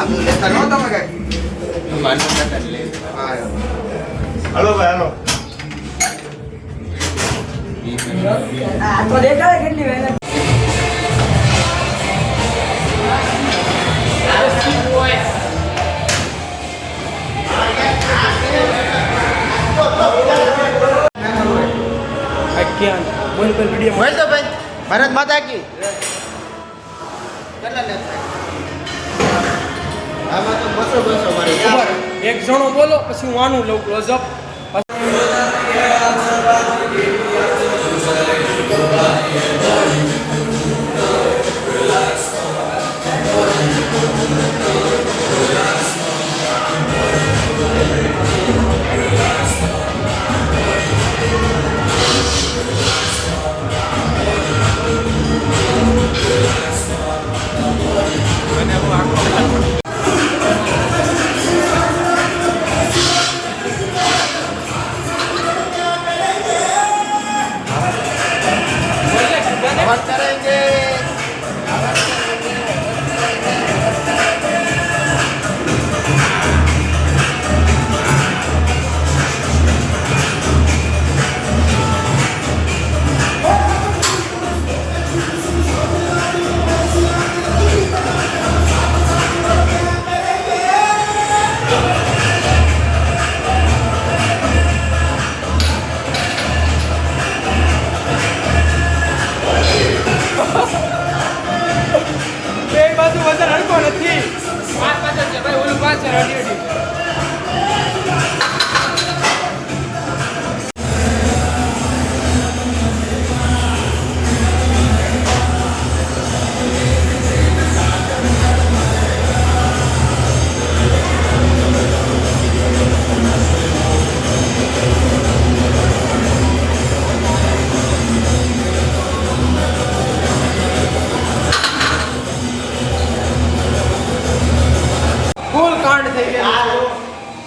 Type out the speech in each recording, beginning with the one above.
આપણે લેતા ન તમે કઈ માનો લેતા લે હા હાલો ભાઈ હાલો આ તો દેખાય કેટલી વેલા બોલ વિડિયો બોલ તો ભાઈ ભારત માતા કી કેટલા લેતા આમાં તો 200 મારી એક જણો બોલો પછી હું આનું લઉં ક્લોઝ અપ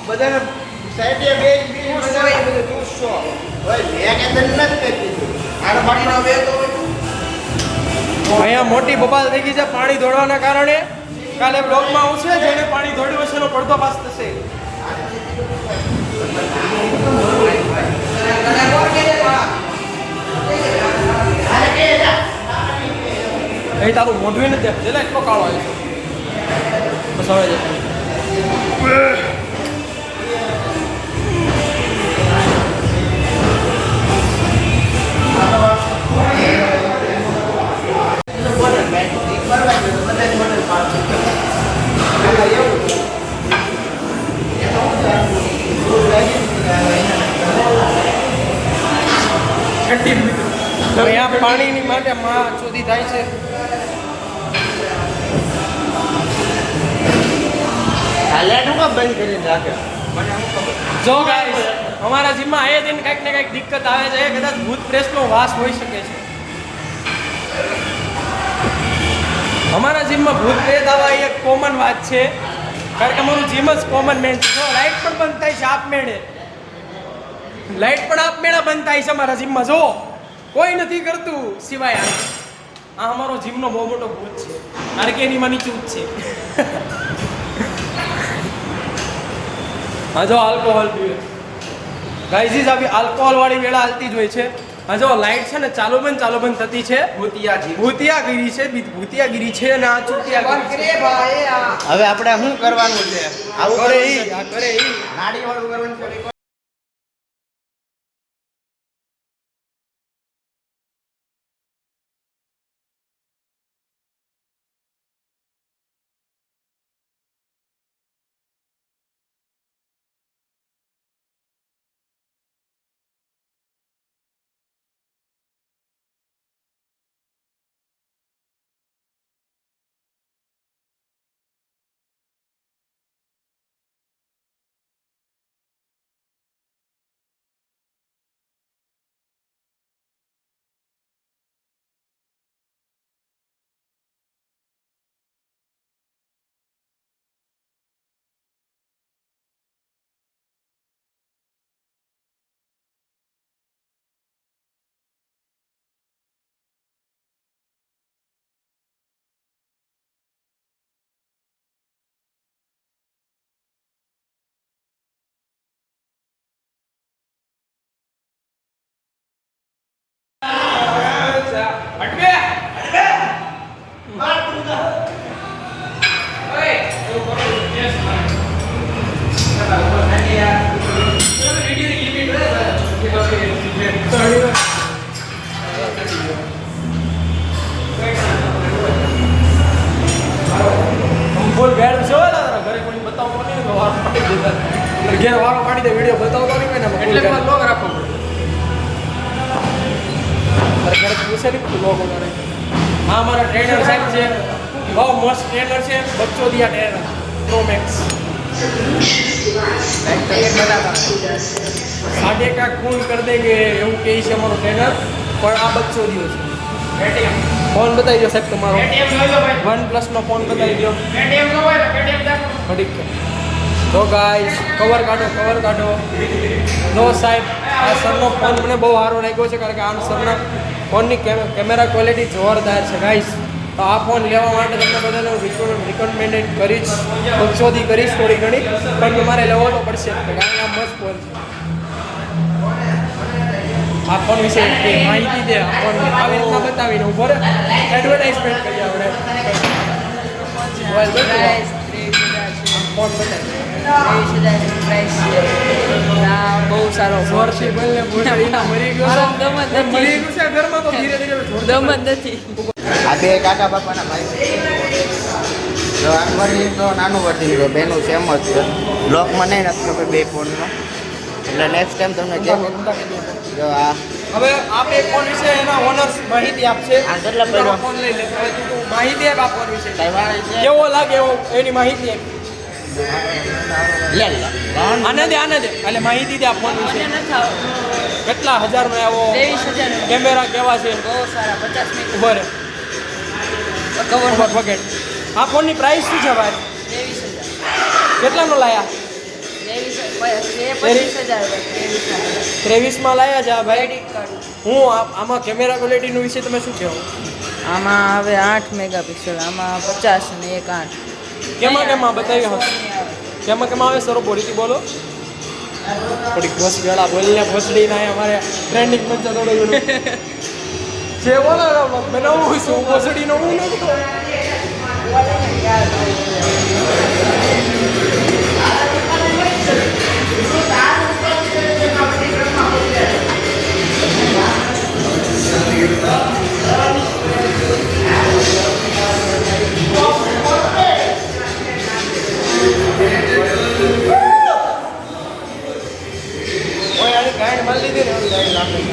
બધાને સાઈડે બે બધા ચૂસો હોય મેં કે તને નથી કરી દીધું આનો પાણીનો બે તો અહીંયા મોટી બબાલ થઈ ગઈ છે પાણી દોડવાના કારણે કાલે બ્લોકમાં આવશે જેને પાણી દોડ્યું હશે એનો પડદો પાસ થશે એ તારું મોઢું નથી જેલા એટલો કાળો આવ્યો બસ હવે અહીંયા પાણીની માટે માં ચોધી થાય છે જો ગાઈસ અમારા જીમમાં આયે દિન કંઈક ને કંઈક દિક્કત આવે છે કદાચ ભૂત પ્રેસનો વાસ હોઈ શકે છે અમારા જીમમાં ભૂત પ્રેત આવા એક કોમન વાત છે કારણ કે અમારું જીમ જ કોમન મેન છે લાઈટ પણ બંધ થાય છે આપમેળે લાઈટ પણ આપમેળે બંધ થાય છે અમારા જીમમાં જો કોઈ નથી કરતું સિવાય આ અમારો જીમનો બહુ મોટો ભૂત છે આરકેની માં નીચે છે હા જો આલ્કોહોલ પીવે ગાઈઝ આવી આલ્કોહોલ વાળી વેળા હાલતી જ હોય છે હા જો લાઈટ છે ને ચાલુ બંધ થતી છે ભૂતિયાગીરી છે ભૂતિયાગીરી છે અને આ ચૂતિયાગીરી છે હવે આપણે શું કરવાનું છે આવું કરે નાડી વાળું કરવાનું હટવે બોલ બેડ છો ઘરે કોઈ બતાવતો નહીં તો વારો પાડી દીધા ઘેર વારો પાડી દે વિડીયો બતાવતો નહીં કોઈને એટલે લોક રાખો પડે ઘરે પૂછે નહીં લોક કરે હા અમારા ટ્રેનર સાહેબ છે બહુ મસ્ત ટ્રેનર છે બચ્ચો દિયા ટ્રેનર પ્રો મેક્સ साढ़े का खून कर देंगे એવું કહે છે અમારો ટ્રેનર પણ આ બચ્ચો દિયો છે ફોન બતાવી દો સાહેબ તમારો OnePlus નો ફોન બતાવી દો ઠીક છે તો ગાઈસ કવર કાઢો નો સાહેબ આ સરનો ફોન મને બહુ સારો લાગ્યો છે કારણ કે આ સરના ફોનની કેમેરા ક્વોલિટી જોરદાર છે ગાઈસ તો આ ફોન લેવા માટે તમને બધાને રિકમેન્ડેડ કરીશ બચોથી કરીશ થોડી ઘણી પણ તમારે લેવો તો પડશે કારણ કે આ મસ્ત ફોન છે આ ફોન વિશે માહિતી દે આ ફોન આવી રીતના બતાવીને ઉભો રહે એડવર્ટાઇઝમેન્ટ કરીએ આપણે ફોન બતાવી બહુ સારો જોરથી બોલને મરી ગયો છે ઘરમાં તો ધીરે ધીરે દમ જ નથી આ બે કાકા બાપાના ભાઈ તો આખવાની તો નાનું વર્તી ગયો બેનું સેમ જ છે બ્લોકમાં નહીં નથી ખબર બે ફોનનો એટલે નેક્સ્ટ ટાઈમ તમને કેમ જો આ હવે આપ એક ફોન વિશે એના ઓનર્સ માહિતી આપશે આ કેટલા પડ્યો ફોન લઈ લે હવે તું માહિતી આપ આ ફોન વિશે કઈ વાળી છે કેવો લાગે એવો એની માહિતી આપ લે આને દે એટલે માહિતી દે આ ફોન વિશે કેટલા હજારનો આવો 23,000 કેમેરા કેવા છે બહુ સારા 50 મિનિટ ઉભર કવર વગેરે આ ફોનની પ્રાઇસ શું છે ભાઈ 23,000 કેટલાનો લાયા 23 માં લાયા છે આ ભાઈ હું આમાં કેમેરા ક્વોલિટીનું વિશે તમે શું કહો આમાં હવે 8 મેગાપિક્સલ આમાં 50 અને એક 8 કેમાં બતાવી હશે કેમાં આવે સરો બોલીથી બોલો થોડીક બસ વેળા બોલીને ભોસડી ના અમારે ટ્રેન્ડિંગ પણ છે થોડું ઘણું જે બોલો બનાવું છું ભોસડીનો હું નથી ગાઈડ મારી લીધી ને ગાઈડ નાખી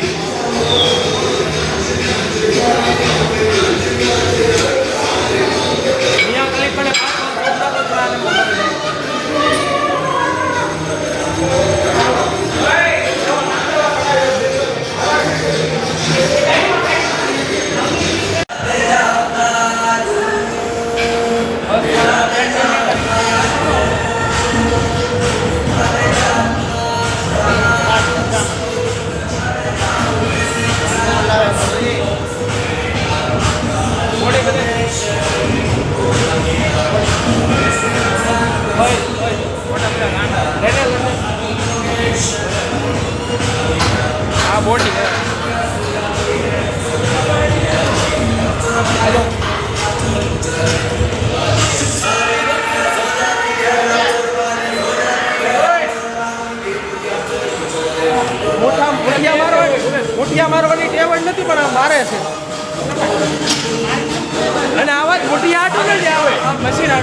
અહીંયા ક્લિક મને મુઠિયા મારવાની ટેવ જ નથી પણ મારે છે અને આવા જ મુઠિયા આટો ને જ આવે મશીન